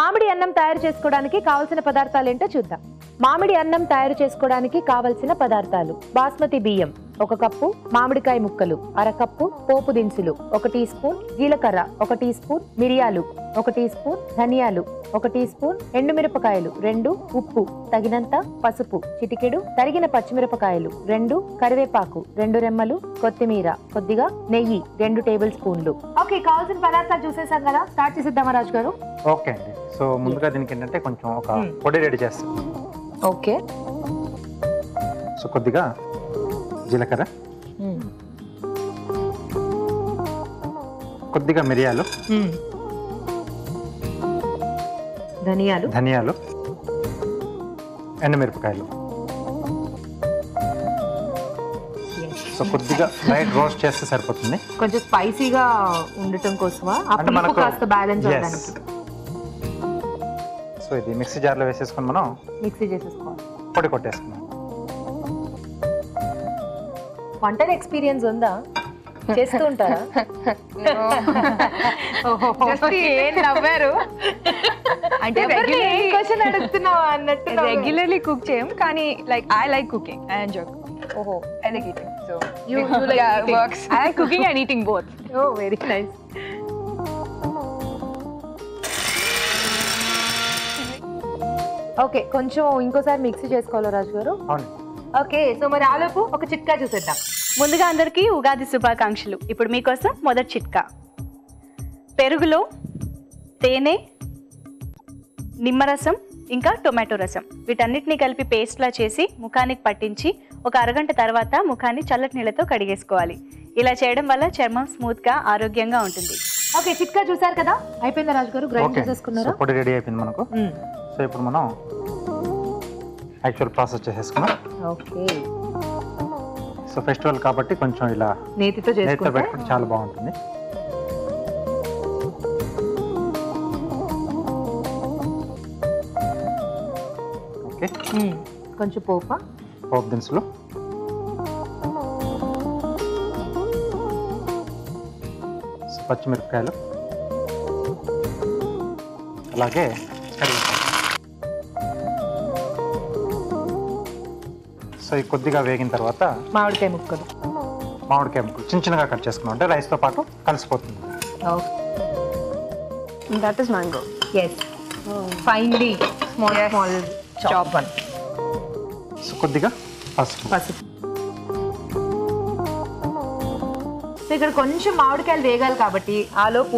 మామిడి అన్నం తయారు చేసుకోవడానికి కావలసిన పదార్థాలు ఏంటో చూద్దాం. మామిడి అన్నం తయారు చేసుకోవడానికి కావలసిన పదార్థాలు: బాస్మతి బియ్యం 1 కప్పు, మామిడికాయ ముక్కలు 1/2 కప్పు, పోపు దినుసులు 1 టీ స్పూన్, జీలకర్ర 1 టీ స్పూన్, మిరియాలు 1 టీ స్పూన్, ధనియాలు 1 టీ స్పూన్, ఎండుమిరపకాయలు 2, ఉప్పు తగినంత, పసుపు చిటికెడు, తరిగిన పచ్చిమిరపకాయలు 2, కరివేపాకు 2 రెమ్మలు, కొత్తిమీర కొద్దిగా, నెయ్యి 2 టేబుల్ స్పూన్లు. ఓకే, కావాల్సిన పదార్థాలు చూసేసాం కదా, స్టార్ట్ చేసేద్దామా రాజు గారు? ఓకే అండి. సో ముందుగా దీనికి ఏంటంటే కొంచెం ఒక పొడి రెడీ చేస్తాం. ఓకే. సో కొద్దిగా జీలకర్ర, కొద్దిగా మిరియాలు, ధనియాలు, ఎండుమిరపకాయలు. సో కొద్దిగా లైట్ రోస్ట్ చేస్తే సరిపోతుంది. కొంచెం స్పైసీగా ఉండటం కోసమా, అప్పుడు కాస్త బ్యాలెన్స్ అవడానికి. సో ఇది మిక్సీ జార్లో వేసేసుకొని మనం మిక్సీ చేసేసుకోవాలి, పొడి కొట్టేసుకున్నాం. వంటల ఎక్స్పీరియన్స్ ఉందా? చేస్తూ ఉంటారా? ఏం నవ్వారు అంటే క్వశ్చన్ అడుగుతున్నావా అన్నట్టు. రెగ్యులర్లీ కుక్ చేయం, కానీ like I like cooking, I enjoy cooking. ఓహో, I like eating, so you like eating. works. I like cooking and eating both. Oh, very nice. Okay, కొంచెం ఇంకోసారి మిక్సీ చేసుకోవాలి రాజు గారు. అవును. ఓకే, సో మరి ఆలోపు ఒక చిట్కా చూసేద్దాం. ముందుగా అందరికీ ఉగాది శుభాకాంక్షలు. ఇప్పుడు మీకోసం మొదటి చిట్కా: పెరుగులో తేనె, నిమ్మరసం ఇంకా టొమాటో రసం వీటన్నిటిని కలిపి పేస్ట్లా చేసి ముఖానికి పట్టించి ఒక అరగంట తర్వాత ముఖాన్ని చల్లటి నీళ్ళతో కడిగేసుకోవాలి. ఇలా చేయడం వల్ల చర్మం స్మూత్గా ఆరోగ్యంగా ఉంటుంది. ఓకే, చిట్కా చూసారు కదా, అయిపోయిందా రాజు గారు? గ్రైండ్ చేసేసుకున్నారా? పొడి రెడీ అయిపోయింది మనకు. సో ఇప్పుడు మనం యాక్చువల్ ప్రాసెస్ చేసేసుకున్నాం. ఓకే. సో ఫెస్టివల్ కాబట్టి కొంచెం ఇలా నేతితో పెట్టుకుంటే చాలా బాగుంటుంది. ఓకే, కొంచెం పోపు దినుసులు, పచ్చిమిరపకాయలు, అలాగే సో ఈ కొద్దిగా వేగిన తర్వాత మామిడికాయ ముక్కలు చిన్న చిన్నగా కట్ చేసుకున్నాం అంటే రైస్తో పాటు కలిసిపోతుంది. That is mango. Yes. Finely small chop one. So కొద్దిగా పసుపు. సో ఇక్కడ కొంచెం మామిడికాయలు వేగాలి కాబట్టి ఆలోపు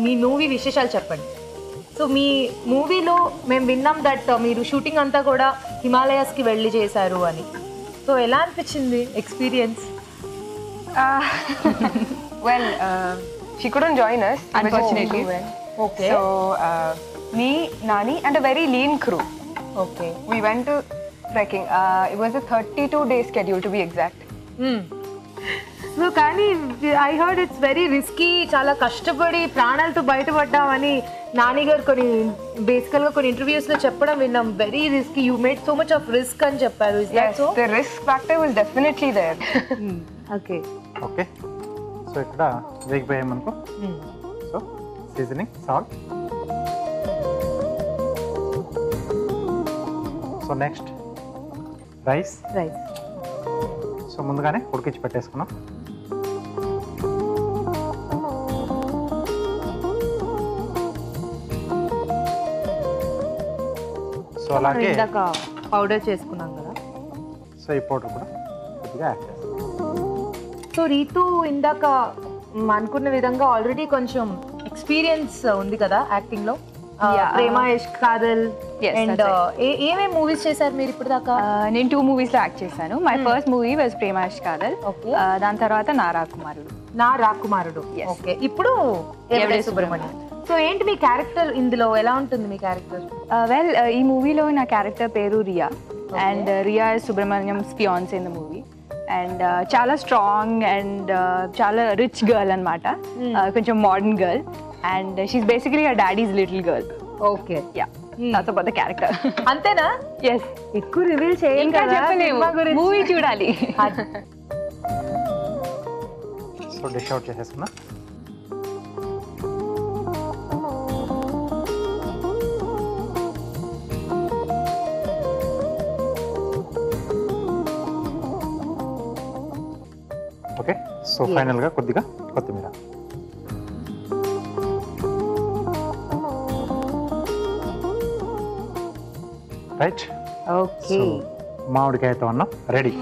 మీ మూవీ విశేషాలు చెప్పండి. సో మీ మూవీలో మేము విన్నాం దట్ మీరు షూటింగ్ అంతా కూడా హిమాలయాస్కి వెళ్ళి చేశారు అని. సో ఎలా అనిపించింది experience? Well, she couldn't join us, unfortunately. Okay. So, me, Nani, and a very lean crew. Okay. We went to trekking. It was a 32-day schedule, to be exact. So కానీ I heard it's very risky, చాలా కష్టపడి ప్రాణాలతో బయటపడ్డామని నాని గారు బేసికల్గా కొన్ని ఇంటర్వ్యూస్లో చెప్పడం విన్నాం. Very risky, you made so much of risk అని చెప్పారు. Yes, the risk factor was definitely there. Okay. So ఇక్కడ వేగిపోయామనుకో. So seasoning, salt. So next rice. So ముందుగానే ఉడికించి పెట్టేసుకున్నాం. సో అలాగే ఇందాక పౌడర్ చేసుకున్నాం కదా, సో ఈ పౌడర్ కూడా కొద్దిగా యాడ్ చేస్తాం. సో రీతు ఇందాక అనుకున్న విధంగా ఆల్రెడీ కొంచెం ఎక్స్పీరియన్స్ ఉంది కదా యాక్టింగ్ లో. ప్రేమ ఇష్క్ కాదల్ అండ్ ఏమేమి మూవీస్ చేశారు మీరు ఇప్పుడు దాకా? నేను 2 movies లో యాక్ట్ చేశాను. మై ఫస్ట్ మూవీ వాజ్ ప్రేమ ఇష్క్ కాదల్. దాని తర్వాత నా రాకుమారుడు. ఓకే, ఇప్పుడు ఎవడే సుబ్రహ్మణ్యం. సో ఏంటి మీ క్యారెక్టర్ ఇందులో, ఎలా ఉంటుంది మీ క్యారెక్టర్? వెల్, ఈ మూవీలో నా క్యారెక్టర్ పేరు Riya, and Riya is Subrahmanyam's fiancee in the movie. And చాలా స్ట్రాంగ్ అండ్ చాలా రిచ్ గర్ల్ అనమాట, కొంచెం modern girl, and she's basically a daddy's little girl. Okay, yeah, that's about the character. అంతేనా? Yes. ఎక్కువ రివీల్ చేయండి, ఇంకా చెప్పలేము, మూవీ చూడాలి. సో డిష్ అవుట్ చేసేసుకున్నా. సో ఫైనల్గా కొద్దిగా కొత్తిమీర. రైట్. ఓకే. మామిడికాయతో అన్నం రెడీ.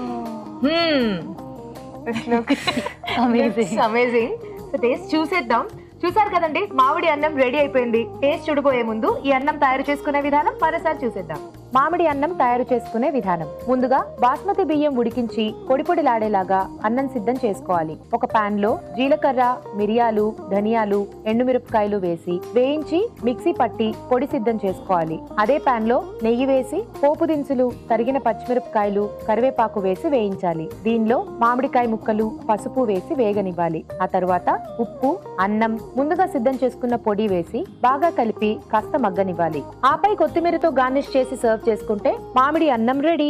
అమేజింగ్. సో టేస్ట్ చూసేద్దాం. చూసారు కదండి, మామిడి అన్నం రెడీ అయిపోయింది. టేస్ట్ చూడబోయే ముందు ఈ అన్నం తయారు చేసుకునే విధానం మరోసారి చూసేద్దాం. మామిడి అన్నం తయారు చేసుకునే విధానం. ముందుగా బాస్మతి బియ్యం ఉడికించి పొడి పొడిలాడేలాగా అన్నం సిద్ధం చేసుకోవాలి. ఒక పాన్ లో జీలకర్ర, మిరియాలు, ధనియాలు, ఎండుమిరపకాయలు వేసి వేయించి మిక్సీ పట్టి పొడి సిద్ధం చేసుకోవాలి. అదే పాన్ లో నెయ్యి వేసి పోపు దినుసులు, తరిగిన పచ్చిమిరపకాయలు, కరివేపాకు వేసి వేయించాలి. దీనిలో మామిడికాయ ముక్కలు, పసుపు వేసి వేగనివ్వాలి. ఆ తరువాత ఉప్పు, అన్నం, ముందుగా సిద్ధం చేసుకున్న పొడి వేసి బాగా కలిపి కాస్త మగ్గనివ్వాలి. ఆపై కొత్తిమీరతో గార్నిష్ చేసి సర్వ్ చేసుకుంటే మామిడి అన్నం రెడీ.